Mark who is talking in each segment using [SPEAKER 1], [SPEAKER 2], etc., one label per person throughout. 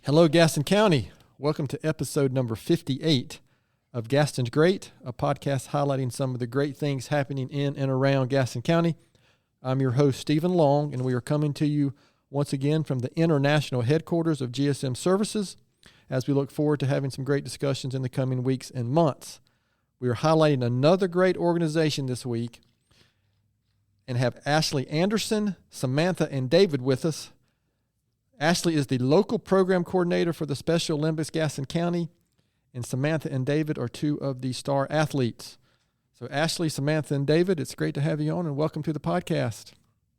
[SPEAKER 1] Hello, Gaston County. Welcome to episode number 58 of Gaston's Great, a podcast highlighting some of the great things happening in and around Gaston County. I'm your host, Stephen Long, and we are coming to you once again from the international headquarters of GSM Services as we look forward to having some great discussions in the coming weeks and months. We are highlighting another great organization this week and have Ashley Anderson, Samantha, and David with us. Ashley is the local program coordinator for the Special Olympics Gaston County, and Samantha and David are two of the star athletes. So Ashley, Samantha, and David, it's great to have you on, and welcome to the podcast.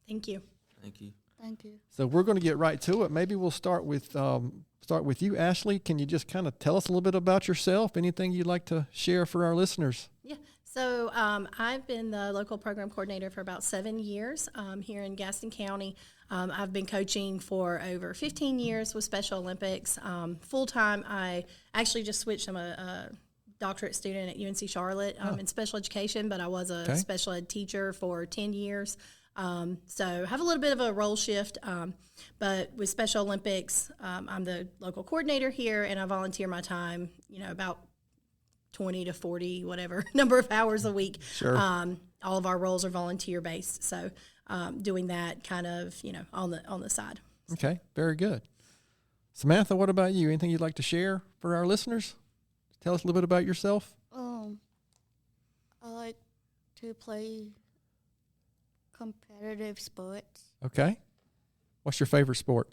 [SPEAKER 2] Thank you.
[SPEAKER 3] Thank you.
[SPEAKER 2] Thank you.
[SPEAKER 1] So we're going to get right to it. Maybe we'll start with you, Ashley. Can you just kind of tell us a little bit about yourself? Anything you'd like to share for our listeners?
[SPEAKER 2] Yeah. So I've been the local program coordinator for about 7 years here in Gaston County. I've been coaching for over 15 years with Special Olympics. Full-time, I actually just switched. I'm a doctorate student at UNC Charlotte in special education, but I was a special ed teacher for 10 years. So have a little bit of a role shift, but with Special Olympics, I'm the local coordinator here, and I volunteer my time, about 20 to 40, whatever number of hours a week.
[SPEAKER 1] Sure.
[SPEAKER 2] All of our roles are volunteer based, so doing that kind of on the side.
[SPEAKER 1] Okay, very good. Samantha, what about you? Anything you'd like to share for our listeners? Tell us a little bit about yourself.
[SPEAKER 4] I like to play competitive sports.
[SPEAKER 1] Okay. What's your favorite sport?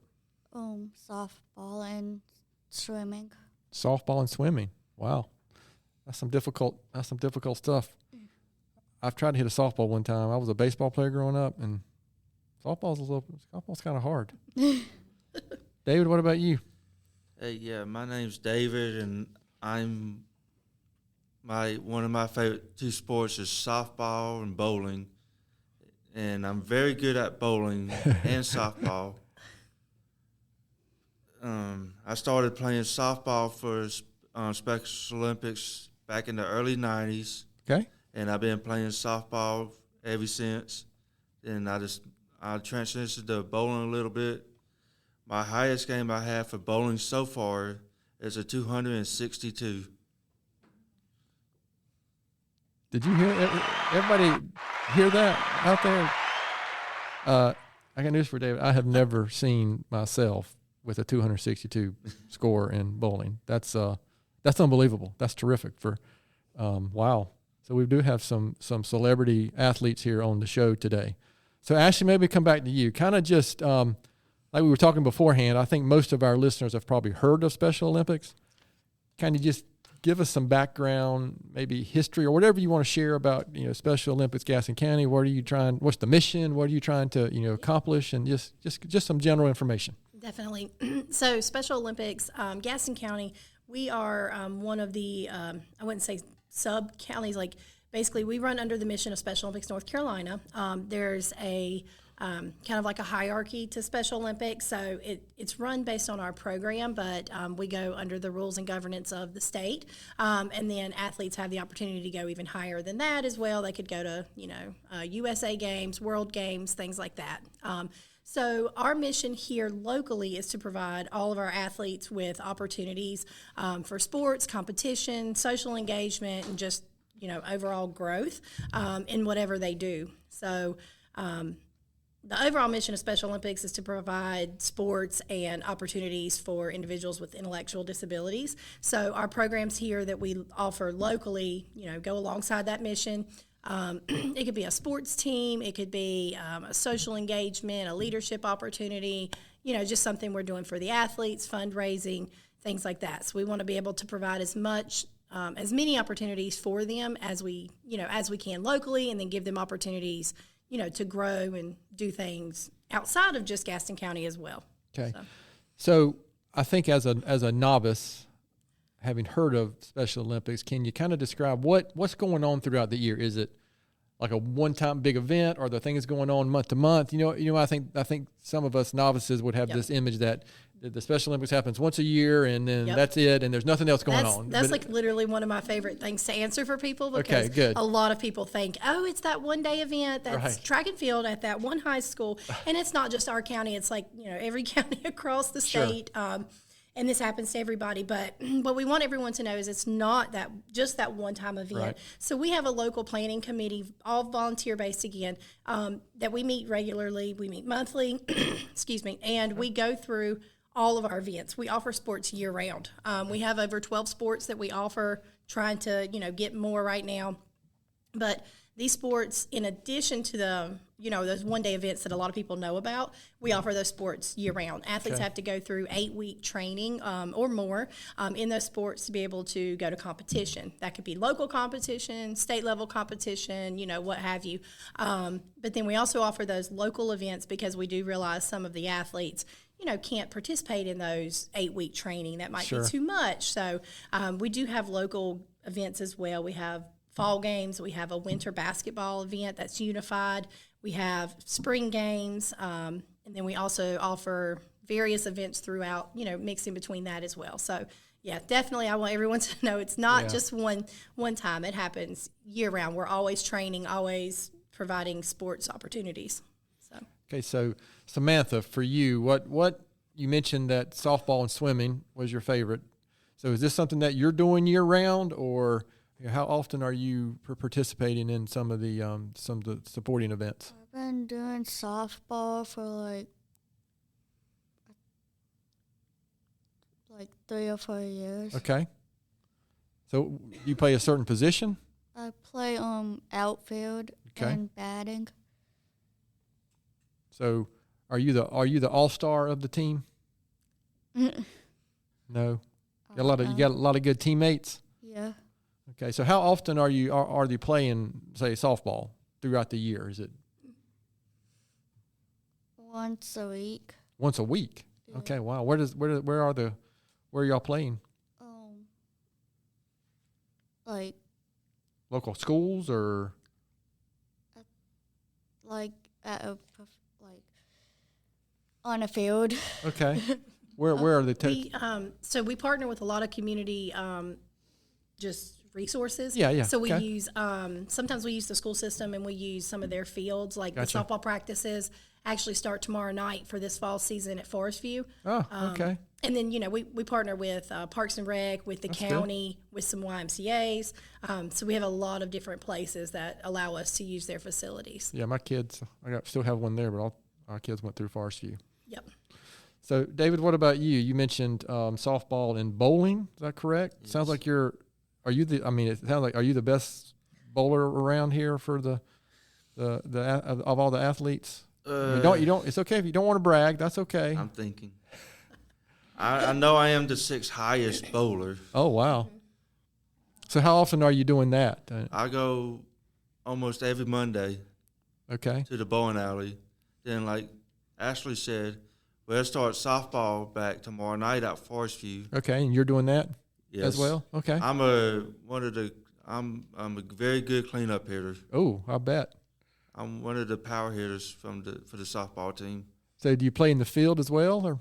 [SPEAKER 4] Softball and swimming.
[SPEAKER 1] Softball and swimming. Wow. That's some difficult stuff. I've tried to hit a softball one time. I was a baseball player growing up, and softball's kind of hard. David, what about you?
[SPEAKER 3] Yeah, my name's David, and one of my favorite two sports is softball and bowling, and I'm very good at bowling and softball. I started playing softball for Special Olympics back in the early 90s.
[SPEAKER 1] Okay.
[SPEAKER 3] And I've been playing softball ever since. And I transitioned to bowling a little bit. My highest game I have for bowling so far is a 262.
[SPEAKER 1] Did you hear everybody hear that out there? I got news for David. I have never seen myself with a 262 score in bowling. That's unbelievable. That's terrific. Wow. So we do have some celebrity athletes here on the show today. So Ashley, maybe come back to you. Kind of just like we were talking beforehand, I think most of our listeners have probably heard of Special Olympics. Kind of just give us some background, maybe history or whatever you want to share about Special Olympics Gaston County. What's the mission? What are you trying to accomplish? And just some general information.
[SPEAKER 2] Definitely. So Special Olympics, Gaston County, we are one of the, I wouldn't say sub-counties, like basically we run under the mission of Special Olympics North Carolina. There's a kind of like a hierarchy to Special Olympics, so it's run based on our program, but we go under the rules and governance of the state, and then athletes have the opportunity to go even higher than that as well. They could go to, USA Games, World Games, things like that. So our mission here locally is to provide all of our athletes with opportunities for sports, competition, social engagement, and just, overall growth in whatever they do. So the overall mission of Special Olympics is to provide sports and opportunities for individuals with intellectual disabilities. So our programs here that we offer locally, go alongside that mission. It could be a sports team, it could be a social engagement, a leadership opportunity, just something we're doing for the athletes, fundraising, things like that. So we want to be able to provide as many opportunities for them as we can locally, and then give them opportunities, to grow and do things outside of just Gaston County as well.
[SPEAKER 1] Okay. So I think as a novice, having heard of Special Olympics, can you kind of describe what's going on throughout the year? Is it like a one-time big event, or the thing is going on month to month? I think some of us novices would have this image that the Special Olympics happens once a year, and then that's it, and there's nothing else going on.
[SPEAKER 2] That's like literally one of my favorite things to answer for people, because a lot of people think, oh, it's that one-day event that's track and field at that one high school, and it's not just our county. It's like every county across the state. and this happens to everybody, but what we want everyone to know is it's not that just that one-time event.
[SPEAKER 1] Right.
[SPEAKER 2] So we have a local planning committee, all volunteer-based again, that we meet regularly. We meet monthly, excuse me, and we go through all of our events. We offer sports year-round. We have over 12 sports that we offer, trying to, get more right now. But these sports, in addition to the, those one-day events that a lot of people know about, we offer those sports year-round. Athletes have to go through 8-week training or more in those sports to be able to go to competition. That could be local competition, state-level competition, what have you. But then we also offer those local events because we do realize some of the athletes, can't participate in those 8-week training. That might be too much. So we do have local events as well. We have fall games. We have a winter basketball event that's unified. We have spring games. And then we also offer various events throughout, mixed in between that as well. So, yeah, definitely I want everyone to know it's not just one time. It happens year-round. We're always training, always providing sports opportunities.
[SPEAKER 1] Okay, so Samantha, for you, what you mentioned that softball and swimming was your favorite. So is this something that you're doing year-round, or how often are you participating in some of the supporting events?
[SPEAKER 4] I've been doing softball for like 3 or 4 years.
[SPEAKER 1] Okay. So you play a certain position?
[SPEAKER 4] I play outfield and batting.
[SPEAKER 1] So are you the all-star of the team? No. You got a lot of good teammates?
[SPEAKER 4] Yeah.
[SPEAKER 1] Okay. So how often are they playing, say, softball throughout the year? Is it
[SPEAKER 4] once a week?
[SPEAKER 1] Once a week. Yeah. Okay. Wow. Where are y'all playing?
[SPEAKER 4] Like
[SPEAKER 1] local schools or
[SPEAKER 4] on a field.
[SPEAKER 1] Okay. Where are they?
[SPEAKER 2] So we partner with a lot of community just resources.
[SPEAKER 1] Yeah.
[SPEAKER 2] So we use sometimes we use the school system, and we use some of their fields, like the softball practices actually start tomorrow night for this fall season at Forest View.
[SPEAKER 1] Oh, okay.
[SPEAKER 2] And then, we partner with Parks and Rec, with the county, with some YMCAs. So we have a lot of different places that allow us to use their facilities.
[SPEAKER 1] Yeah, my kids, still have one there, but all our kids went through Forest View.
[SPEAKER 2] Yep.
[SPEAKER 1] So, David, what about you? You mentioned softball and bowling. Is that correct? Yes. Sounds like it sounds like, are you the best bowler around here for the of all the athletes? It's okay if you don't want to brag. That's okay.
[SPEAKER 3] I'm thinking. I know I am the 6th highest bowler.
[SPEAKER 1] Oh, wow. So how often are you doing that?
[SPEAKER 3] I go almost every Monday to the bowling alley. Then, like Ashley said, we'll start softball back tomorrow night at Forest View. Okay,
[SPEAKER 1] and you're doing that as well? Okay.
[SPEAKER 3] I'm a very good cleanup hitter.
[SPEAKER 1] Oh, I bet.
[SPEAKER 3] I'm one of the power hitters for the softball team.
[SPEAKER 1] So do you play in the field as well, or?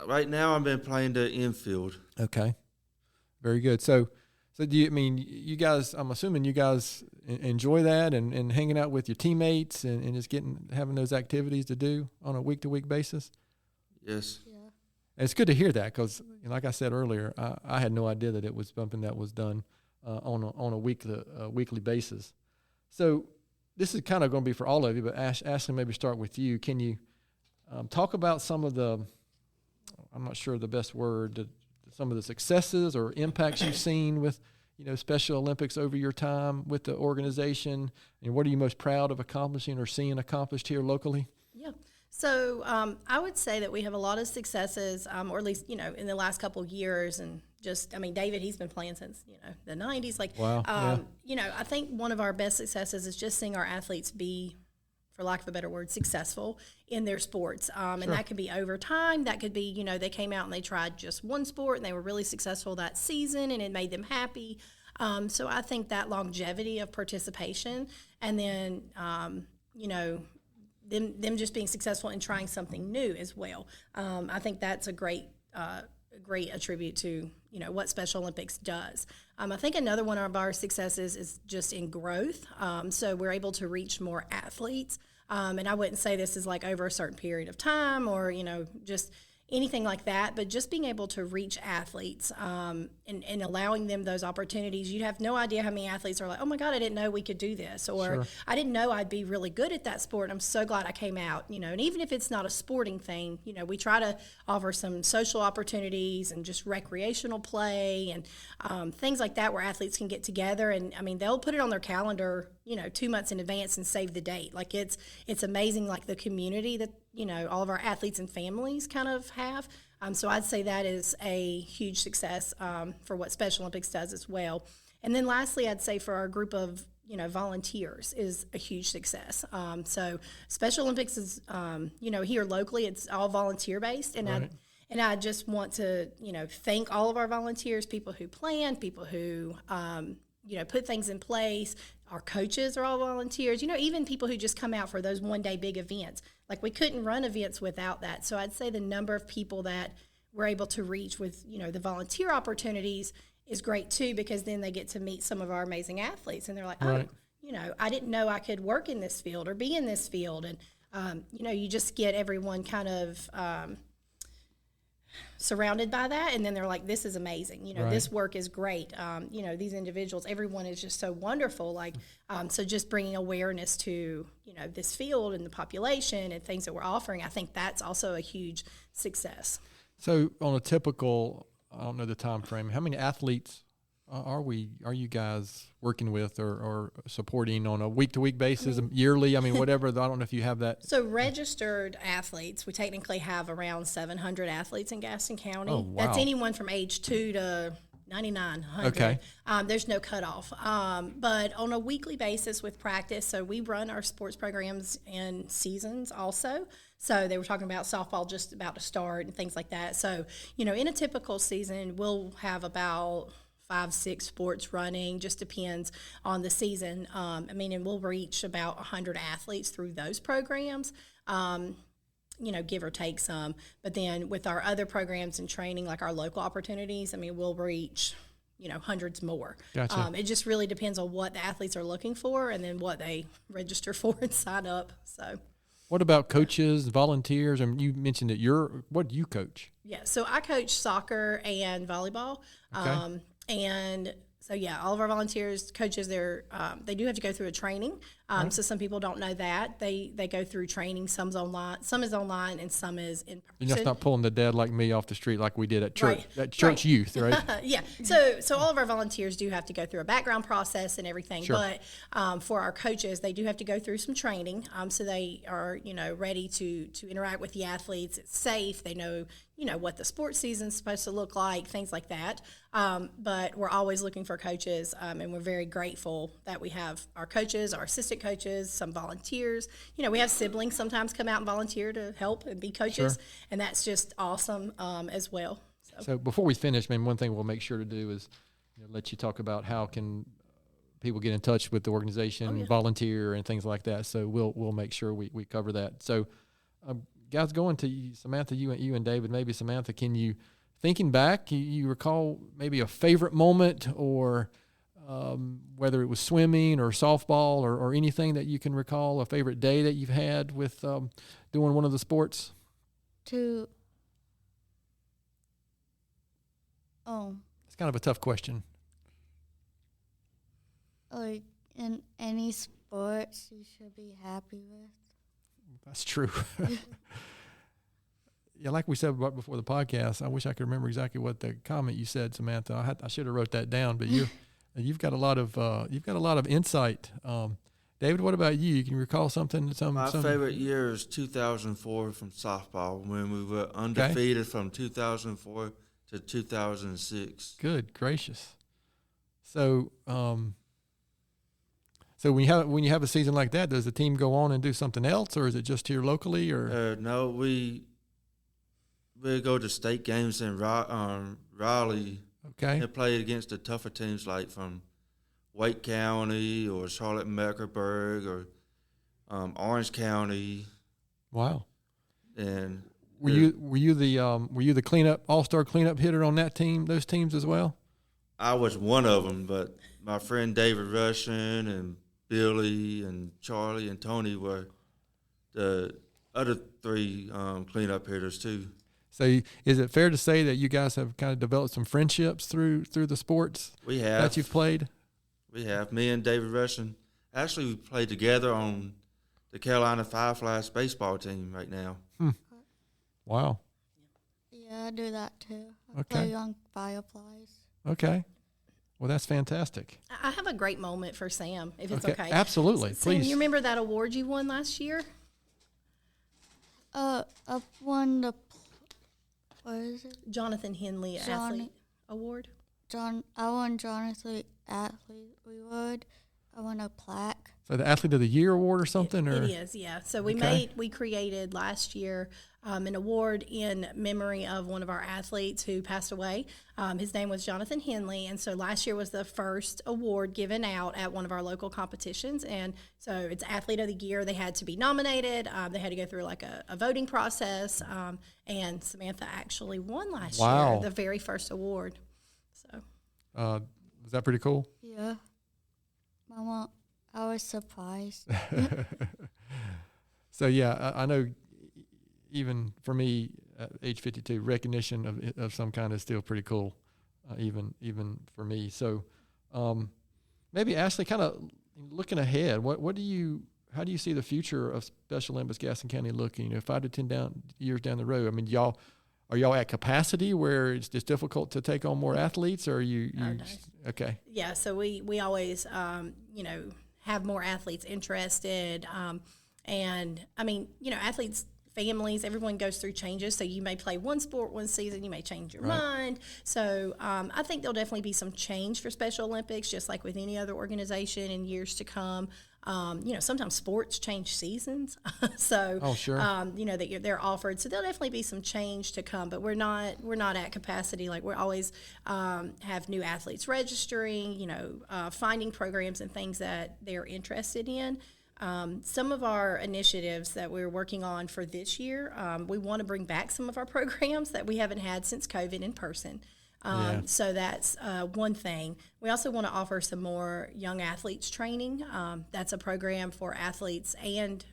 [SPEAKER 3] Right now, I've been playing the infield. Okay,
[SPEAKER 1] very good. So do you guys? I'm assuming you guys enjoy that and hanging out with your teammates and just having those activities to do on a week-to-week basis.
[SPEAKER 3] Yes.
[SPEAKER 1] Yeah. And it's good to hear that because, like I said earlier, I had no idea that it was something that was done on a weekly basis. So this is kind of going to be for all of you, but Ashley, maybe start with you. Can you talk about some of the, I'm not sure the best word, some of the successes or impacts you've seen with, Special Olympics over your time with the organization, and what are you most proud of accomplishing or seeing accomplished here locally?
[SPEAKER 2] Yeah. So I would say that we have a lot of successes, or at least, in the last couple of years, and David, he's been playing since, the 90s.
[SPEAKER 1] Wow.
[SPEAKER 2] I think one of our best successes is just seeing our athletes be, for lack of a better word, successful in their sports. And that could be over time. That could be, they came out and they tried just one sport and they were really successful that season and it made them happy. So I think that longevity of participation and then, them just being successful in trying something new as well. I think that's a great attribute to, what Special Olympics does. I think another one of our successes is just in growth. So we're able to reach more athletes. And I wouldn't say this is like over a certain period of time or, just anything like that, but just being able to reach athletes and allowing them those opportunities. You have no idea how many athletes are like, oh my God, I didn't know we could do this, or
[SPEAKER 1] Sure.
[SPEAKER 2] I didn't know I'd be really good at that sport. I'm so glad I came out, and even if it's not a sporting thing, we try to offer some social opportunities and just recreational play and things like that where athletes can get together. And I mean, they'll put it on their calendar, 2 months in advance and save the date. Like it's amazing, like the community that, all of our athletes and families kind of have. So I'd say that is a huge success for what Special Olympics does as well. And then lastly, I'd say for our group of, volunteers is a huge success. So Special Olympics is, here locally, it's all volunteer based. And
[SPEAKER 1] Right.
[SPEAKER 2] I just want to, thank all of our volunteers, people who plan, people who, put things in place. Our coaches are all volunteers, even people who just come out for those one-day big events. Like we couldn't run events without that. So I'd say the number of people that we're able to reach with, the volunteer opportunities is great too, because then they get to meet some of our amazing athletes and they're like,
[SPEAKER 1] Right.
[SPEAKER 2] oh, I didn't know I could work in this field or be in this field. And, you just get everyone kind of surrounded by that, and then they're like, this is amazing,
[SPEAKER 1] Right.
[SPEAKER 2] this work is great, these individuals, everyone is just so wonderful, like so just bringing awareness to this field and the population and things that we're offering, I think that's also a huge success.
[SPEAKER 1] So on a typical, I don't know the time frame, how many athletes are you guys working with or supporting on a week-to-week basis, yearly? I mean, whatever. I don't know if you have that.
[SPEAKER 2] So registered athletes, we technically have around 700 athletes in Gaston County.
[SPEAKER 1] Oh, wow.
[SPEAKER 2] That's anyone from age 2 to 9,900.
[SPEAKER 1] Okay.
[SPEAKER 2] There's no cutoff. But on a weekly basis with practice, so we run our sports programs in seasons also. So they were talking about softball just about to start and things like that. So, in a typical season, we'll have about 5-6 sports running, just depends on the season. And we'll reach about 100 athletes through those programs, give or take some. But then with our other programs and training, like our local opportunities, we'll reach, hundreds more.
[SPEAKER 1] Gotcha.
[SPEAKER 2] It just really depends on what the athletes are looking for and then what they register for and sign up. So.
[SPEAKER 1] What about coaches, volunteers? You mentioned that what do you coach?
[SPEAKER 2] Yeah, so I coach soccer and volleyball.
[SPEAKER 1] Okay.
[SPEAKER 2] And so, all of our volunteers, coaches, they do have to go through a training. So some people don't know that. They go through training. Some is online, and some is in person.
[SPEAKER 1] You're just not pulling the dad like me off the street like we did at church,
[SPEAKER 2] Right.
[SPEAKER 1] at church youth, right?
[SPEAKER 2] Yeah. So all of our volunteers do have to go through a background process and everything.
[SPEAKER 1] Sure.
[SPEAKER 2] But for our coaches, they do have to go through some training. So they are, ready to interact with the athletes. It's safe. They know, what the sports season's supposed to look like, things like that. But we're always looking for coaches, and we're very grateful that we have our coaches, our assistant coaches, some volunteers. We have siblings sometimes come out and volunteer to help and be coaches,
[SPEAKER 1] Sure.
[SPEAKER 2] and that's just awesome as well.
[SPEAKER 1] So before we finish, one thing we'll make sure to do is let you talk about how can people get in touch with the organization, volunteer, and things like that. So we'll make sure we cover that. So guys, going to you, Samantha, you and David, maybe Samantha, can you, thinking back, you recall maybe a favorite moment or whether it was swimming or softball or anything that you can recall, a favorite day that you've had with doing one of the sports?
[SPEAKER 4] To
[SPEAKER 1] It's kind of a tough question.
[SPEAKER 4] like in any sports you should be happy with.
[SPEAKER 1] That's true. Yeah, like we said before the podcast, I wish I could remember exactly what the comment you said, Samantha. I should have wrote that down, but you've got a lot of insight. David, what about you? Can you recall something?
[SPEAKER 3] My favorite year is 2004 from softball, when we were undefeated from 2004 to 2006.
[SPEAKER 1] Good gracious! So, so when you have a season like that, does the team go on and do something else, or is it just here locally? Or
[SPEAKER 3] no, we go to state games in Raleigh.
[SPEAKER 1] Okay.
[SPEAKER 3] And play against the tougher teams like from Wake County or Charlotte-Mecklenburg or Orange County.
[SPEAKER 1] Wow.
[SPEAKER 3] And
[SPEAKER 1] were you the cleanup all-star cleanup hitter on that team? Those teams as well.
[SPEAKER 3] I was one of them, but my friend David Russian and Billy and Charlie and Tony were the other three cleanup hitters too.
[SPEAKER 1] So is it fair to say that you guys have kind of developed some friendships through the sports
[SPEAKER 3] We have.
[SPEAKER 1] that you've played?
[SPEAKER 3] We have. Me and David Russian. Actually, we play together on the Carolina Fireflies baseball team right now.
[SPEAKER 1] Wow.
[SPEAKER 4] Yeah, I do that too. I
[SPEAKER 1] Okay.
[SPEAKER 4] play on Fireflies.
[SPEAKER 1] Okay. Well, that's fantastic.
[SPEAKER 2] I have a great moment for Sam, if it's okay.
[SPEAKER 1] Absolutely.
[SPEAKER 2] Sam,
[SPEAKER 1] Please.
[SPEAKER 2] you remember that award you won last year?
[SPEAKER 4] I won the, what is it?
[SPEAKER 2] Jonathan Henley Athlete Award.
[SPEAKER 4] I won Jonathan Athlete Award. I won a plaque.
[SPEAKER 1] So the Athlete of the Year award or something?
[SPEAKER 2] It is, yeah. So we created last year an award in memory of one of our athletes who passed away. His name was Jonathan Henley, and so last year was the first award given out at one of our local competitions. And so it's Athlete of the Year. They had to be nominated. They had to go through like a voting process, and Samantha actually won last year, the very first award. So
[SPEAKER 1] was that pretty cool?
[SPEAKER 4] Yeah. Mama, I was surprised.
[SPEAKER 1] So yeah, I know. Even for me, at age 52, recognition of some kind is still pretty cool, even for me. So maybe Ashley, kind of looking ahead, how do you see the future of Special Olympics Gaston County looking? 5 to 10 years down the road. I mean, are y'all at capacity where it's just difficult to take on more athletes, or are you
[SPEAKER 2] no.
[SPEAKER 1] Okay?
[SPEAKER 2] Yeah, so we always have more athletes interested, and I mean, athletes. Families, everyone goes through changes. So you may play one sport one season, you may change your mind. So I think there'll definitely be some change for Special Olympics, just like with any other organization in years to come. Sometimes sports change seasons, so that they're offered. So there'll definitely be some change to come, but we're not at capacity. Like we're always have new athletes registering, finding programs and things that they're interested in. Some of our initiatives that we're working on for this year, we want to bring back some of our programs that we haven't had since COVID in person. So that's one thing. We also want to offer some more young athletes training. That's a program for athletes and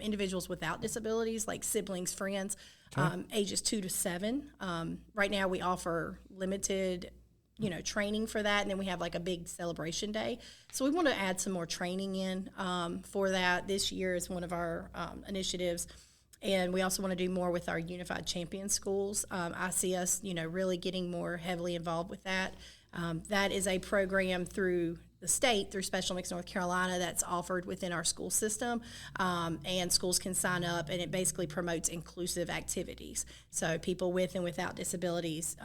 [SPEAKER 2] individuals without disabilities, like siblings, friends, ages 2 to 7. Right now we offer limited training for that, and then we have like a big celebration day. So we want to add some more training in for that. This year is one of our initiatives, and we also want to do more with our Unified Champion schools. I see us, really getting more heavily involved with that. That is a program through the state, through Special Olympics North Carolina, that's offered within our school system, and schools can sign up, and it basically promotes inclusive activities. So people with and without disabilities,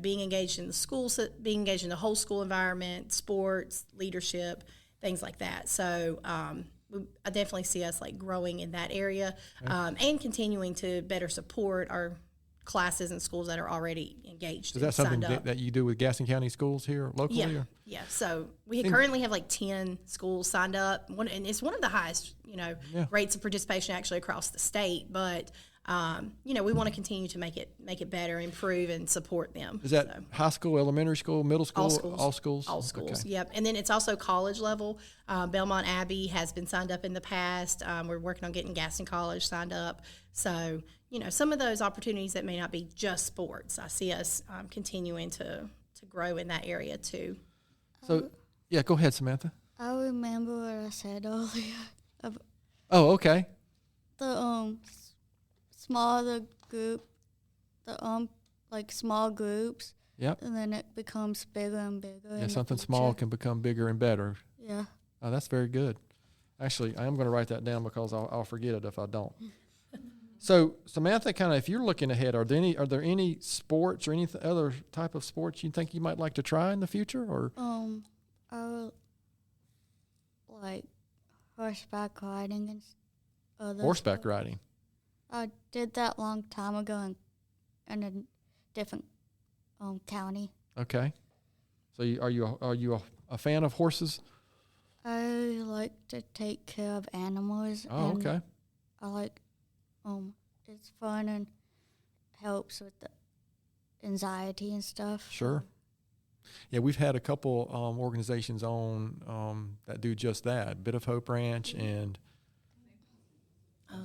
[SPEAKER 2] being engaged in the schools, being engaged in the whole school environment, sports, leadership, things like that. So I definitely see us like growing in that area, and continuing to better support our classes and schools that are already engaged.
[SPEAKER 1] Is that something that you do with Gaston County schools here locally?
[SPEAKER 2] Yeah, yeah. So we currently have like 10 schools signed up, and it's one of the highest, rates of participation actually across the state. But we want to continue to make it better, improve, and support them.
[SPEAKER 1] Is that high school, elementary school, middle school? All schools.
[SPEAKER 2] All schools.
[SPEAKER 1] Okay.
[SPEAKER 2] Yep. And then it's also college level. Belmont Abbey has been signed up in the past. We're working on getting Gaston College signed up. So some of those opportunities that may not be just sports, I see us continuing to grow in that area too.
[SPEAKER 1] So, go ahead, Samantha.
[SPEAKER 4] I remember what I said earlier.
[SPEAKER 1] Oh, okay.
[SPEAKER 4] The smaller group, small groups.
[SPEAKER 1] Yep.
[SPEAKER 4] And then it becomes bigger and bigger.
[SPEAKER 1] Yeah, something small can become bigger and better.
[SPEAKER 4] Yeah.
[SPEAKER 1] Oh, that's very good. Actually, I am going to write that down because I'll forget it if I don't. So, Samantha, kind of, if you're looking ahead, are there any sports or any other type of sports you think you might like to try in the future? Or
[SPEAKER 4] I would like horseback riding and other
[SPEAKER 1] horseback
[SPEAKER 4] stuff.
[SPEAKER 1] riding.
[SPEAKER 4] I did that long time ago in a different county.
[SPEAKER 1] Okay. So, are you a fan of horses?
[SPEAKER 4] I like to take care of animals.
[SPEAKER 1] Oh,
[SPEAKER 4] and
[SPEAKER 1] okay.
[SPEAKER 4] I like it's fun and helps with the anxiety and stuff.
[SPEAKER 1] Sure. Yeah, we've had a couple organizations on that do just that. Bit of Hope Ranch and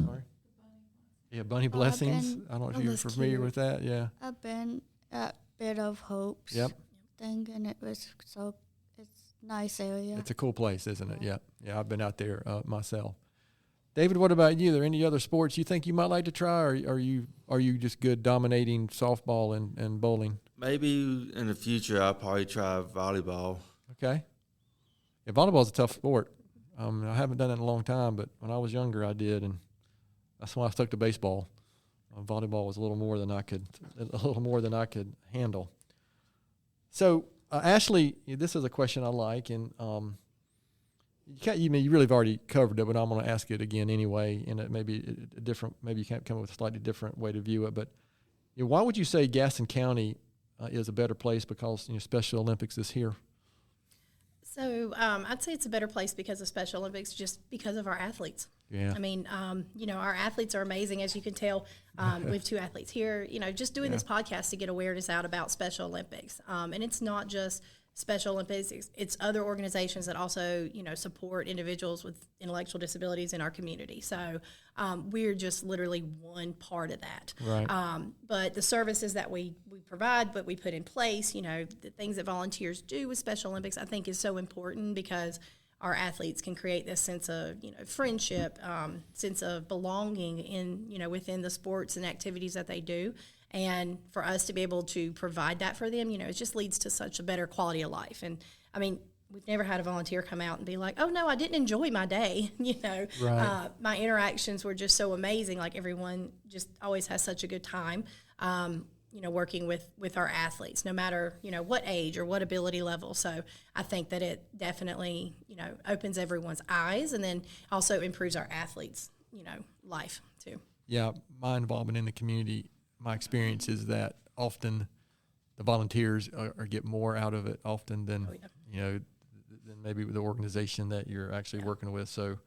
[SPEAKER 1] sorry. Yeah, Bunny Blessings. I don't know if you're
[SPEAKER 2] that's
[SPEAKER 1] familiar
[SPEAKER 2] cute.
[SPEAKER 1] with that. Yeah.
[SPEAKER 4] I've been at Bit of Hopes
[SPEAKER 1] Yep.
[SPEAKER 4] thing, and it's nice area.
[SPEAKER 1] It's a cool place, isn't it? Yeah. Yeah, I've been out there myself. David, what about you? Are there any other sports you think you might like to try, or are you just good dominating softball and bowling?
[SPEAKER 3] Maybe in the future I'll probably try volleyball.
[SPEAKER 1] Okay. Yeah, volleyball's a tough sport. I haven't done it in a long time, but when I was younger, I did, and that's why I stuck to baseball. Volleyball was a little more than I could handle. So, Ashley, this is a question I like, and you really have already covered it, but I'm going to ask it again anyway, and it may be a different. Maybe you can't come up with a slightly different way to view it. But why would you say Gaston County is a better place because Special Olympics is here?
[SPEAKER 2] So I'd say it's a better place because of Special Olympics, just because of our athletes.
[SPEAKER 1] Yeah.
[SPEAKER 2] I mean, our athletes are amazing, as you can tell. We have 2 athletes here. Just doing this podcast to get awareness out about Special Olympics, and it's not just Special Olympics; it's other organizations that also support individuals with intellectual disabilities in our community. So we're just literally one part of that.
[SPEAKER 1] Right.
[SPEAKER 2] But the services that we provide, but we put in place, the things that volunteers do with Special Olympics, I think is so important because our athletes can create this sense of, friendship, sense of belonging in, within the sports and activities that they do. And for us to be able to provide that for them, it just leads to such a better quality of life. And I mean, we've never had a volunteer come out and be like, oh no, I didn't enjoy my day.
[SPEAKER 1] Right.
[SPEAKER 2] My interactions were just so amazing. Like everyone just always has such a good time. Working with our athletes, no matter, what age or what ability level. So I think that it definitely, opens everyone's eyes and then also improves our athletes, life too.
[SPEAKER 1] Yeah, my involvement in the community, my experience is that often the volunteers get more out of it often than, than maybe the organization that you're actually working with. So,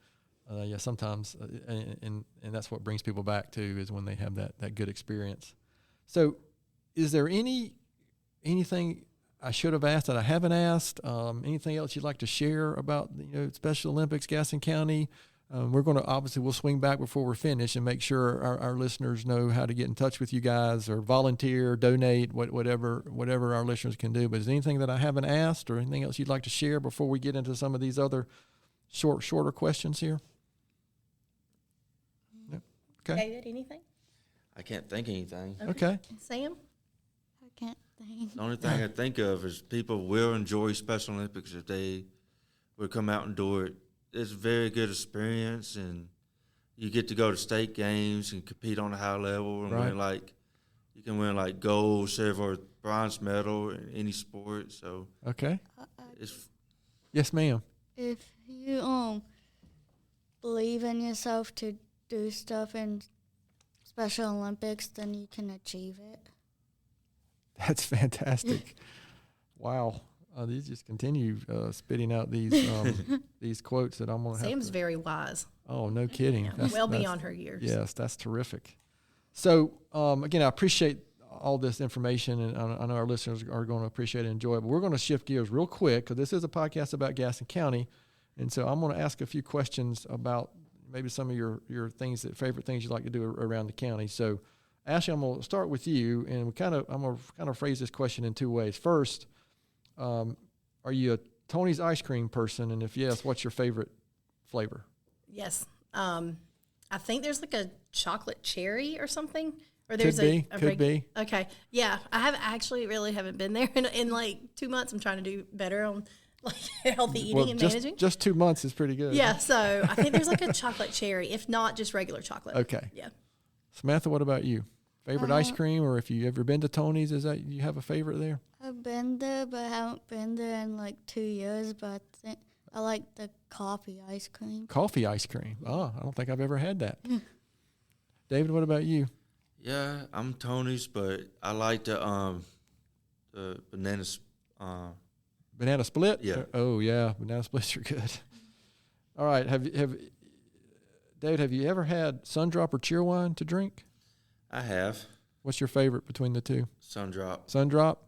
[SPEAKER 1] sometimes, and that's what brings people back too, is when they have that good experience. So, is there anything I should have asked that I haven't asked? Anything else you'd like to share about Special Olympics Gaston County? We're going to we'll swing back before we're finished and make sure our listeners know how to get in touch with you guys or volunteer, donate, whatever our listeners can do. But is there anything that I haven't asked or anything else you'd like to share before we get into some of these other shorter questions here? No? Okay.
[SPEAKER 2] David, anything?
[SPEAKER 3] I can't think of anything.
[SPEAKER 1] Okay.
[SPEAKER 2] Sam?
[SPEAKER 4] I can't think.
[SPEAKER 3] The only thing I think of is people will enjoy Special Olympics if they would come out and do it. It's a very good experience, and you get to go to state games and compete on a high level and you can win gold, silver, bronze medal in any sport. So
[SPEAKER 1] Okay.
[SPEAKER 3] it's
[SPEAKER 1] Yes, ma'am.
[SPEAKER 4] If you believe in yourself to do stuff in Special Olympics, then you can achieve it.
[SPEAKER 1] That's fantastic. Wow. These just continue spitting out these these quotes that I'm going to have.
[SPEAKER 2] Sam's very wise.
[SPEAKER 1] Oh, no kidding.
[SPEAKER 2] Yeah,
[SPEAKER 1] That's
[SPEAKER 2] beyond her years.
[SPEAKER 1] Yes, that's terrific. So, again, I appreciate all this information, and I know our listeners are going to appreciate it and enjoy it. But we're going to shift gears real quick because this is a podcast about Gaston County. And so I'm going to ask a few questions about maybe some of your favorite things you like to do around the county. So, Ashley, I'm going to start with you, and I'm going to phrase this question in 2 ways. First, are you a Tony's ice cream person? And if yes, what's your favorite flavor?
[SPEAKER 2] Yes. I think there's a chocolate cherry or something. Or
[SPEAKER 1] Could
[SPEAKER 2] there's
[SPEAKER 1] be.
[SPEAKER 2] Okay. Yeah. I really haven't been there in 2 months. I'm trying to do better on healthy eating and managing.
[SPEAKER 1] Just 2 months is pretty good.
[SPEAKER 2] Yeah. So I think there's a chocolate cherry, if not just regular chocolate.
[SPEAKER 1] Okay.
[SPEAKER 2] Yeah.
[SPEAKER 1] Samantha, what about you? Favorite ice cream, or if you ever been to Tony's, is that you have a favorite there?
[SPEAKER 4] I've been there, but I haven't been there in 2 years. But I think I like the coffee ice cream.
[SPEAKER 1] Coffee ice cream. Oh, I don't think I've ever had that. David, what about you?
[SPEAKER 3] Yeah, I'm Tony's, but I like the bananas.
[SPEAKER 1] Banana split?
[SPEAKER 3] Yeah.
[SPEAKER 1] Oh, yeah. Banana splits are good. All right. David, have you ever had Sundrop or Cheerwine to drink?
[SPEAKER 3] I have.
[SPEAKER 1] What's your favorite between the two?
[SPEAKER 3] Sundrop.
[SPEAKER 1] Sundrop?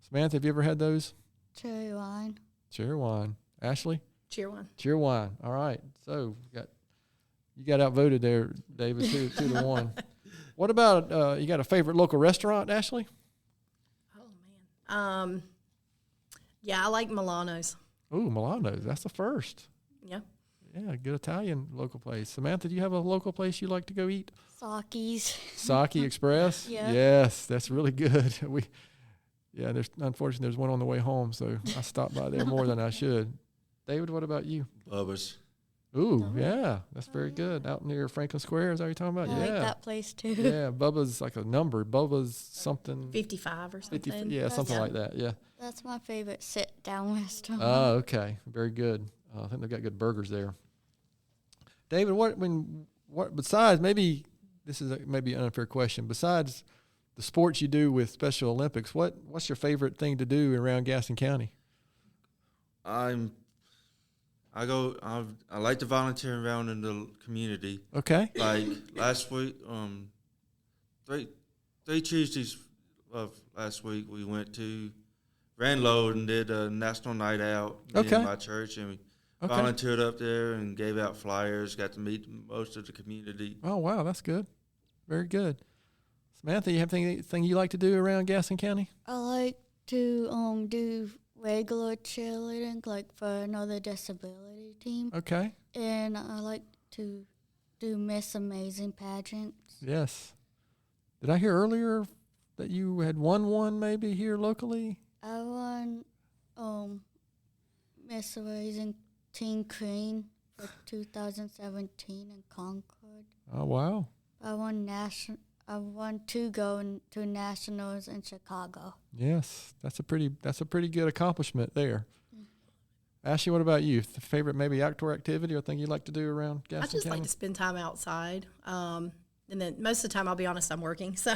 [SPEAKER 1] Samantha, have you ever had those?
[SPEAKER 4] Cherry wine.
[SPEAKER 1] Cheerwine. Ashley?
[SPEAKER 2] Cheerwine.
[SPEAKER 1] Cheerwine. All right. So we got You got outvoted there, David, 2-1. What about you got a favorite local restaurant, Ashley?
[SPEAKER 2] Oh man. Yeah, I like Milano's.
[SPEAKER 1] Ooh, Milano's. That's the first.
[SPEAKER 2] Yeah.
[SPEAKER 1] Yeah, good Italian local place. Samantha, do you have a local place you like to go eat?
[SPEAKER 4] Saki's.
[SPEAKER 1] Saki Express?
[SPEAKER 4] Yeah.
[SPEAKER 1] Yes, that's really good. Unfortunately, there's one on the way home, so I stopped by there more than I should. David, what about you?
[SPEAKER 3] Bubba's.
[SPEAKER 1] Ooh, yeah, that's very good. Out near Franklin Square, is that what you're talking about?
[SPEAKER 4] I
[SPEAKER 1] Yeah.
[SPEAKER 4] like that place too.
[SPEAKER 1] Yeah, Bubba's like a number. Bubba's something.
[SPEAKER 2] 55 or something.
[SPEAKER 1] 50, yeah, something like that, yeah.
[SPEAKER 4] That's my favorite sit-down restaurant.
[SPEAKER 1] Oh, okay. Very good. I think they've got good burgers there. David, what besides, maybe this is maybe an unfair question, besides the sports you do with Special Olympics, what's your favorite thing to do around Gaston County?
[SPEAKER 3] I like to volunteer around in the community.
[SPEAKER 1] Okay.
[SPEAKER 3] Like last week, three Tuesdays of last week, we ran low and did a national night out in my church, and we volunteered up there and gave out flyers, got to meet most of the community.
[SPEAKER 1] Oh, wow, that's good. Very good. Samantha, you have anything you like to do around Gaston County?
[SPEAKER 4] I like to do regular cheerleading, like for another disability team.
[SPEAKER 1] Okay.
[SPEAKER 4] And I like to do Miss Amazing pageants.
[SPEAKER 1] Yes. Did I hear earlier that you had won one maybe here locally?
[SPEAKER 4] I won Miss Amazing Teen Queen for 2017 in Concord.
[SPEAKER 1] Oh, wow.
[SPEAKER 4] I won 2 going to nationals in Chicago.
[SPEAKER 1] Yes, that's a pretty good accomplishment there. Ashley, what about you? The favorite maybe outdoor activity or thing you like to do around Gaston County?
[SPEAKER 2] I just like to spend time outside. And then most of the time, I'll be honest, I'm working. So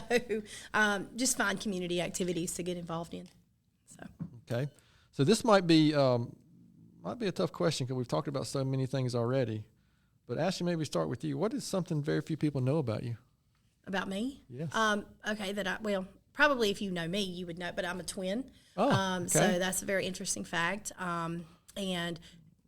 [SPEAKER 2] just find community activities to get involved in. So
[SPEAKER 1] okay. So this might be a tough question because we've talked about so many things already. But Ashley, maybe start with you. What is something very few people know about you?
[SPEAKER 2] About me?
[SPEAKER 1] Yes.
[SPEAKER 2] Okay, probably if you know me, you would know, but I'm a twin.
[SPEAKER 1] Oh, okay.
[SPEAKER 2] So that's a very interesting fact. And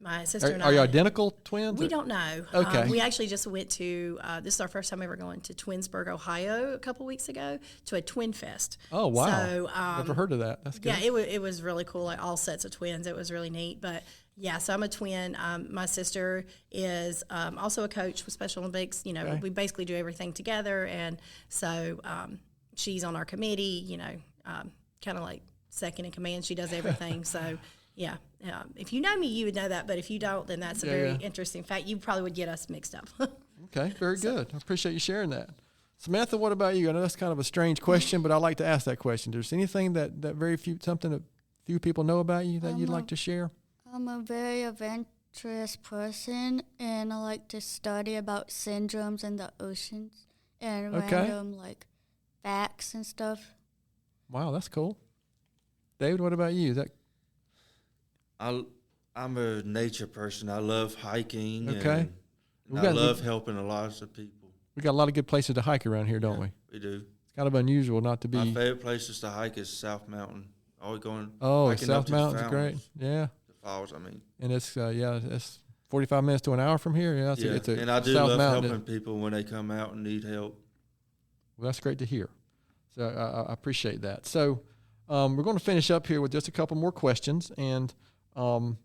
[SPEAKER 2] my sister and I.
[SPEAKER 1] Are you identical twins?
[SPEAKER 2] We don't know.
[SPEAKER 1] Okay.
[SPEAKER 2] We actually just went to, this is our first time ever going to Twinsburg, Ohio a couple weeks ago to a Twin Fest.
[SPEAKER 1] Oh, wow.
[SPEAKER 2] So,
[SPEAKER 1] never heard of that. That's good.
[SPEAKER 2] Yeah, it was really cool, like all sets of twins. It was really neat. But yeah, so I'm a twin. My sister is also a coach with Special Olympics. You know,
[SPEAKER 1] Okay.
[SPEAKER 2] we basically do everything together. And so she's on our committee, kind of like second in command. She does everything. So, yeah. If you know me, you would know that. But if you don't, then that's a very interesting fact. You probably would get us mixed up.
[SPEAKER 1] Okay, very good. I appreciate you sharing that. Samantha, what about you? I know that's kind of a strange question, but I like to ask that question. Is there anything that something that few people know about you that you'd like to share?
[SPEAKER 4] I'm a very adventurous person, and I like to study about syndromes in the oceans and random facts and stuff.
[SPEAKER 1] Wow, that's cool. David, what about you? Is that
[SPEAKER 3] I'm a nature person. I love hiking.
[SPEAKER 1] Okay.
[SPEAKER 3] And I love helping a lot of people.
[SPEAKER 1] We got a lot of good places to hike around here, don't we?
[SPEAKER 3] We do.
[SPEAKER 1] It's kind of unusual not to be.
[SPEAKER 3] My favorite places to hike is South Mountain. Always going.
[SPEAKER 1] Oh,
[SPEAKER 3] hiking
[SPEAKER 1] South
[SPEAKER 3] up to the
[SPEAKER 1] Mountain's great.
[SPEAKER 3] fountains,
[SPEAKER 1] Yeah.
[SPEAKER 3] The falls, I mean.
[SPEAKER 1] And it's it's 45 minutes to an hour from here. Yeah, it's a
[SPEAKER 3] and I do
[SPEAKER 1] South
[SPEAKER 3] love
[SPEAKER 1] Mountain.
[SPEAKER 3] helping people when they come out and need help.
[SPEAKER 1] Well, that's great to hear. So I appreciate that. So we're going to finish up here with just a couple more questions. And again,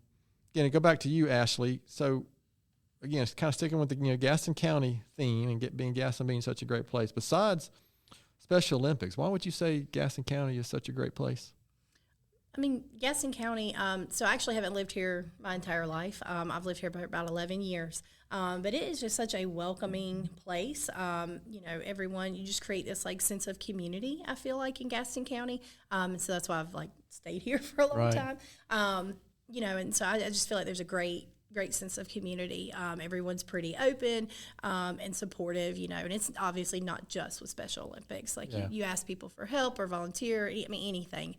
[SPEAKER 1] to go back to you, Ashley. So again, it's kind of sticking with the Gaston County theme and Gaston being such a great place. Besides Special Olympics, why would you say Gaston County is such a great place?
[SPEAKER 2] I mean, Gaston County, so I actually haven't lived here my entire life. I've lived here for about 11 years. But it is just such a welcoming place. Everyone, you just create this sense of community, I feel like, in Gaston County. And so that's why I've stayed here for a long time. And so I just feel like there's a great sense of community. Everyone's pretty open and supportive, and it's obviously not just with Special Olympics. You ask people for help or volunteer, anything.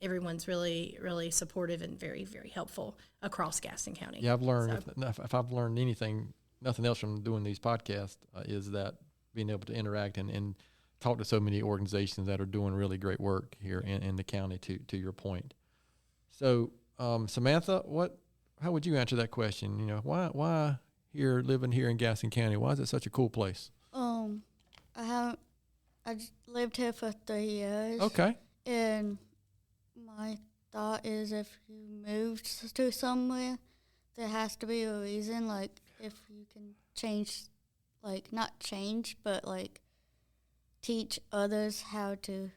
[SPEAKER 2] Everyone's really, really supportive and very, very helpful across Gaston County.
[SPEAKER 1] Yeah, I've learned, if I've learned anything, nothing else from doing these podcasts, is that being able to interact and talk to so many organizations that are doing really great work here in the county, to your point. So, Samantha, how would you answer that question? Why here, living here in Gaston County? Why is it such a cool place?
[SPEAKER 4] I just lived here for 3 years.
[SPEAKER 1] Okay.
[SPEAKER 4] And my thought is if you moved to somewhere, there has to be a reason, like if you can change, like not change, but like teach others how to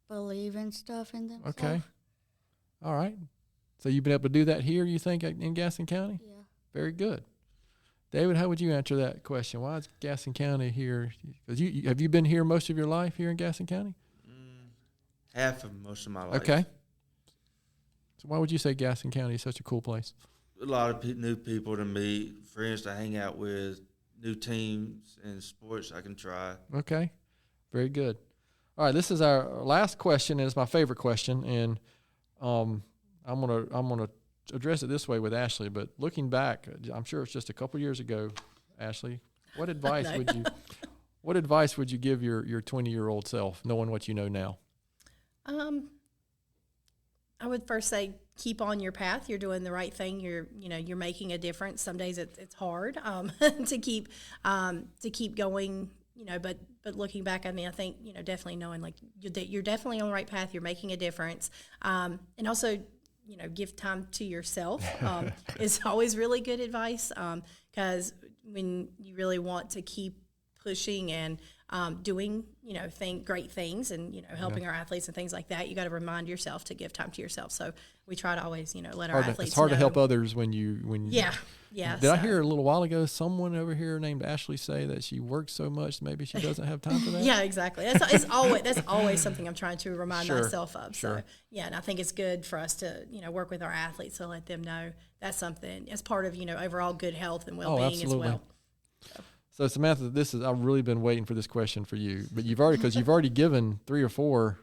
[SPEAKER 4] believe in stuff in themselves.
[SPEAKER 1] Okay. All right. So you've been able to do that here, you think, in Gaston County?
[SPEAKER 4] Yeah.
[SPEAKER 1] Very good. David, how would you answer that question? Why is Gaston County here? Because have you been here most of your life here in Gaston County?
[SPEAKER 3] Half of most of my life.
[SPEAKER 1] Okay. So why would you say Gaston County is such a cool place?
[SPEAKER 3] A lot of new people to meet, friends to hang out with, new teams and sports I can try.
[SPEAKER 1] Okay. Very good. All right, this is our last question, and it's my favorite question, and I'm gonna address it this way with Ashley. But looking back, I'm sure it's just a couple years ago. Ashley, what advice would you give your 20-year-old self, knowing what you know now?
[SPEAKER 2] I would first say keep on your path. You're doing the right thing. You're making a difference. Some days it's hard to keep going. But looking back, I mean, I think definitely knowing like you're definitely on the right path. You're making a difference, and also give time to yourself is always really good advice, because when you really want to keep pushing and doing great things and helping our athletes and things like that, you got to remind yourself to give time to yourself. So we try to always let our athletes know.
[SPEAKER 1] It's hard to help others when you
[SPEAKER 2] yeah.
[SPEAKER 1] Did I hear a little while ago someone over here named Ashley say that she works so much maybe she doesn't have time for that?
[SPEAKER 2] Yeah, exactly. That's always something I'm trying to remind myself of.
[SPEAKER 1] Sure.
[SPEAKER 2] So yeah, and I think it's good for us to work with our athletes to let them know that's something as part of overall good health and well-being as well.
[SPEAKER 1] So Samantha, I've really been waiting for this question for you, but you've already given 3 or 4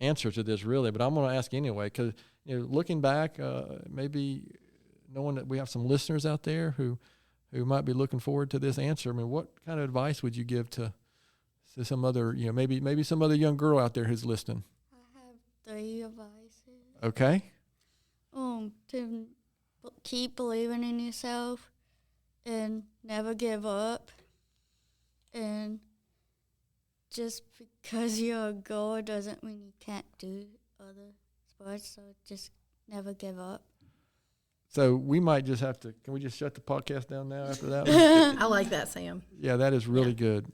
[SPEAKER 1] answers to this really, but I'm going to ask anyway, because looking back, maybe knowing that we have some listeners out there who might be looking forward to this answer. I mean, what kind of advice would you give to some other, maybe some other young girl out there who's listening?
[SPEAKER 4] I have 3 advices.
[SPEAKER 1] Okay.
[SPEAKER 4] To keep believing in yourself and never give up. And just because you're a girl doesn't mean you can't do other sports, so just never give up.
[SPEAKER 1] So we might just have to, can we just shut the podcast down now after that one?
[SPEAKER 2] I like that, Sam.
[SPEAKER 1] Yeah, that is really good.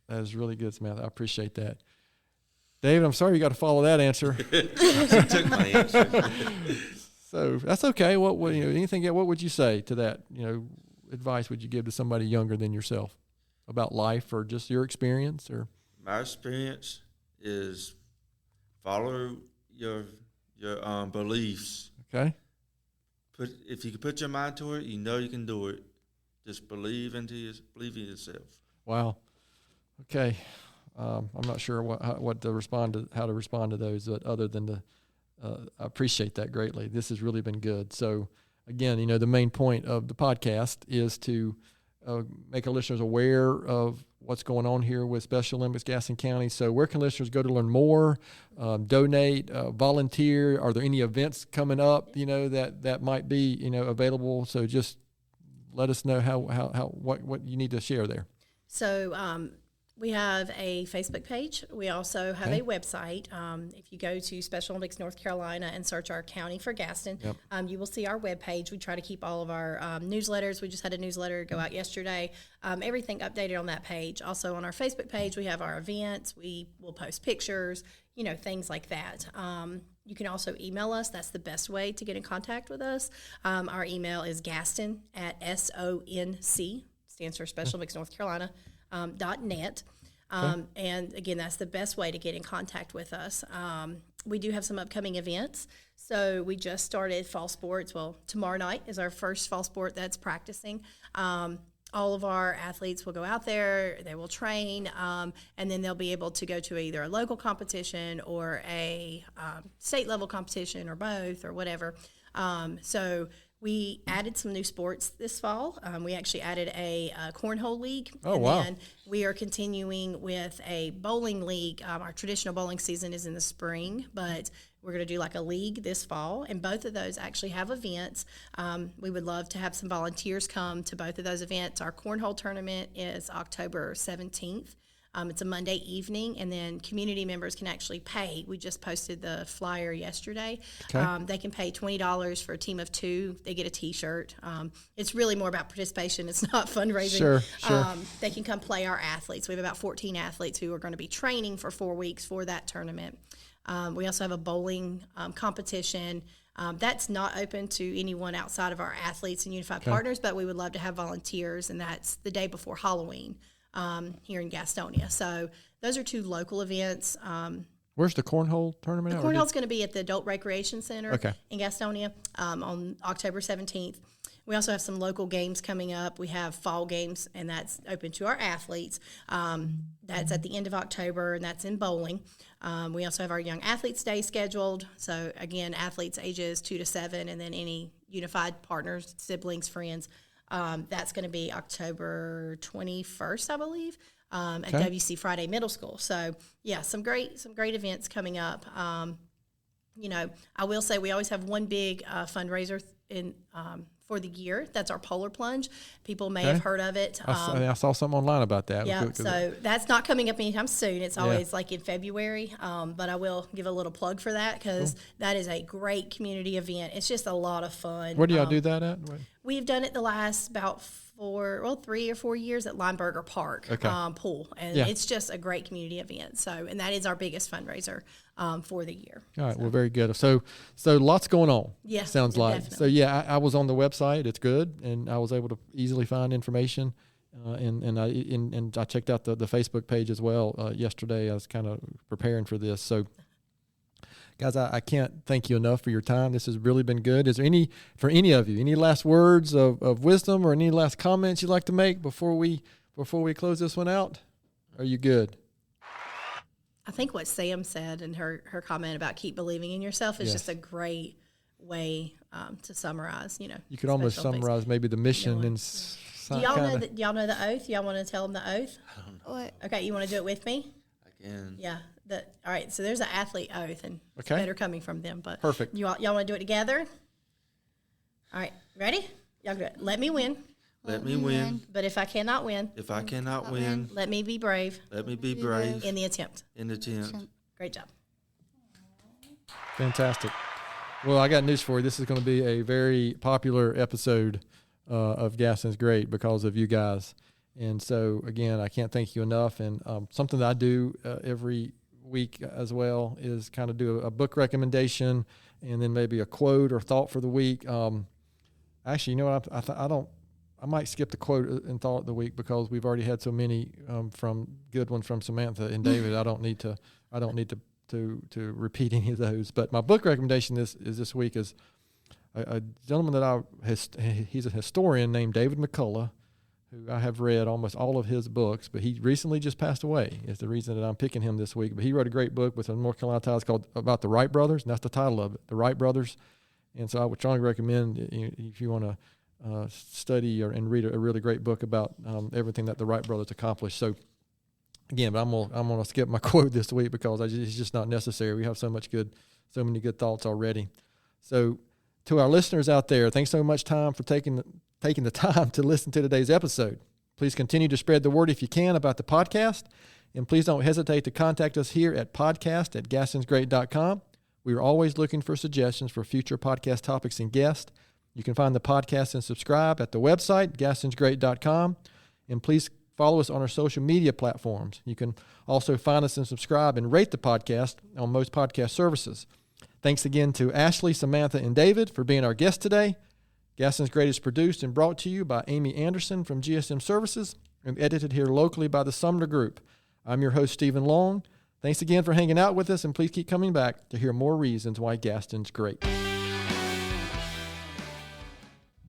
[SPEAKER 1] That is really good, Samantha. I appreciate that. David, I'm sorry you got to follow that answer.
[SPEAKER 3] She took my answer.
[SPEAKER 1] So that's okay. What would you say to that? Advice would you give to somebody younger than yourself about life or just your experience? Or
[SPEAKER 3] my experience is follow your beliefs.
[SPEAKER 1] Okay.
[SPEAKER 3] If you can put your mind to it, you can do it. Just believe in yourself. Wow.
[SPEAKER 1] Okay. I'm not sure how to respond to those, but other than I appreciate that greatly. This has really been good. So again, the main point of the podcast is to make our listeners aware of what's going on here with Special Olympics Gaston County. So where can listeners go to learn more, donate, volunteer? Are there any events coming up, that might be, available? So just let us know what you need to share there.
[SPEAKER 2] So we have a Facebook page. We also have a website. If you go to Special Olympics North Carolina and search our county for Gaston, you will see our webpage. We try to keep all of our newsletters. We just had a newsletter go out yesterday. Everything updated on that page. Also on our Facebook page, we have our events. We will post pictures, things like that. You can also email us. That's the best way to get in contact with us. Our email is gaston@SONC, stands for Special Olympics North Carolina. .net. And again, that's the best way to get in contact with us. We do have some upcoming events. So we just started fall sports. Well, tomorrow night is our first fall sport that's practicing. All of our athletes will go out there, they will train, and then they'll be able to go to either a local competition or a state level competition or both or whatever. So We added some new sports this fall. We actually added a cornhole league.
[SPEAKER 1] Oh,
[SPEAKER 2] and
[SPEAKER 1] wow.
[SPEAKER 2] then we are continuing with a bowling league. Our traditional bowling season is in the spring, but we're going to do like a league this fall. And both of those actually have events. We would love to have some volunteers come to both of those events. Our cornhole tournament is October 17th. It's a Monday evening, and then community members can actually pay. We just posted the flyer yesterday.
[SPEAKER 1] Okay.
[SPEAKER 2] They can pay $20 for a team of 2. They get a T-shirt. It's really more about participation. It's not fundraising.
[SPEAKER 1] Sure.
[SPEAKER 2] They can come play our athletes. We have about 14 athletes who are going to be training for 4 weeks for that tournament. We also have a bowling competition. That's not open to anyone outside of our athletes and Unified Partners, but we would love to have volunteers, and that's the day before Halloween. Here in Gastonia. So those are 2 local events.
[SPEAKER 1] Where's the cornhole tournament?
[SPEAKER 2] The cornhole's going to be at the Adult Recreation Center
[SPEAKER 1] Okay.
[SPEAKER 2] in Gastonia on October 17th. We also have some local games coming up. We have fall games, and that's open to our athletes. That's at the end of October, and that's in bowling. We also have our Young Athletes Day scheduled. So, again, athletes ages 2 to 7, and then any Unified Partners, siblings, friends. That's going to be October 21st, I believe, at WC Friday Middle School. So, yeah, some great events coming up. I will say we always have one big fundraiser for the year. That's our Polar Plunge. People may have heard of it.
[SPEAKER 1] I saw something online about that.
[SPEAKER 2] Yeah, so that's not coming up anytime soon. It's always like in February, but I will give a little plug for that because that is a great community event. It's just a lot of fun.
[SPEAKER 1] Where do y'all do that at?
[SPEAKER 2] We've done it the last about 3 or 4 years at Lineberger Park pool, and it's just a great community event. So, and that is our biggest fundraiser for the year.
[SPEAKER 1] All right, well, very good. So lots going on.
[SPEAKER 2] Yeah,
[SPEAKER 1] sounds like.
[SPEAKER 2] definitely.
[SPEAKER 1] So yeah, I was on the website. It's good, and I was able to easily find information. And I checked out the Facebook page as well yesterday. I was kind of preparing for this. So, guys, I can't thank you enough for your time. This has really been good. Is there for any of you, any last words of wisdom or any last comments you'd like to make before we close this one out? Are you good?
[SPEAKER 2] I think what Sam said in her comment about keep believing in yourself is just a great way to summarize.
[SPEAKER 1] You could almost summarize maybe the mission and.
[SPEAKER 2] Do y'all know the oath? Y'all want to tell them the oath?
[SPEAKER 3] I don't know.
[SPEAKER 4] What?
[SPEAKER 2] Okay, you want to do it with me?
[SPEAKER 3] I can.
[SPEAKER 2] Yeah. All right. So there's an athlete oath, and it's better coming from them. But
[SPEAKER 1] perfect.
[SPEAKER 2] Y'all want to do it together? All right. Ready? Y'all do it. Let me win.
[SPEAKER 3] Let me win.
[SPEAKER 2] But if I cannot win,
[SPEAKER 3] If I cannot win,
[SPEAKER 2] let me be brave
[SPEAKER 3] let me be brave
[SPEAKER 2] in the attempt.
[SPEAKER 3] in the tent.
[SPEAKER 2] Great job.
[SPEAKER 1] Fantastic. Well, I got news for you. This is going to be a very popular episode of Gaston's Great because of you guys. And so, again, I can't thank you enough. And something that I do every week as well is kind of do a book recommendation and then maybe a quote or thought for the week. Actually, you know what? I might skip the quote and thought of the week because we've already had so many from good ones from Samantha and David. I don't need to repeat any of those. But my book recommendation this week is a gentleman that he's a historian named David McCullough, who I have read almost all of his books, but he recently just passed away is the reason that I'm picking him this week. But he wrote a great book with some North Carolina ties called about the Wright brothers, and that's the title of it, The Wright Brothers. And so I would strongly recommend if you want to study and read a really great book about everything that the Wright brothers accomplished. So again, but I'm gonna skip my quote this week because it's just not necessary. We have so many good thoughts already. So to our listeners out there, thanks so much time for taking the time to listen to today's episode. Please continue to spread the word if you can about the podcast, and please don't hesitate to contact us here at podcast@gastonsgreat.com. We are always looking for suggestions for future podcast topics and guests. You can find the podcast and subscribe at the website, gastonsgreat.com, and please follow us on our social media platforms. You can also find us and subscribe and rate the podcast on most podcast services. Thanks again to Ashley, Samantha, and David for being our guests today. Gaston's Great is produced and brought to you by Amy Anderson from GSM Services and edited here locally by the Sumner Group. I'm your host, Stephen Long. Thanks again for hanging out with us, and please keep coming back to hear more reasons why Gaston's great.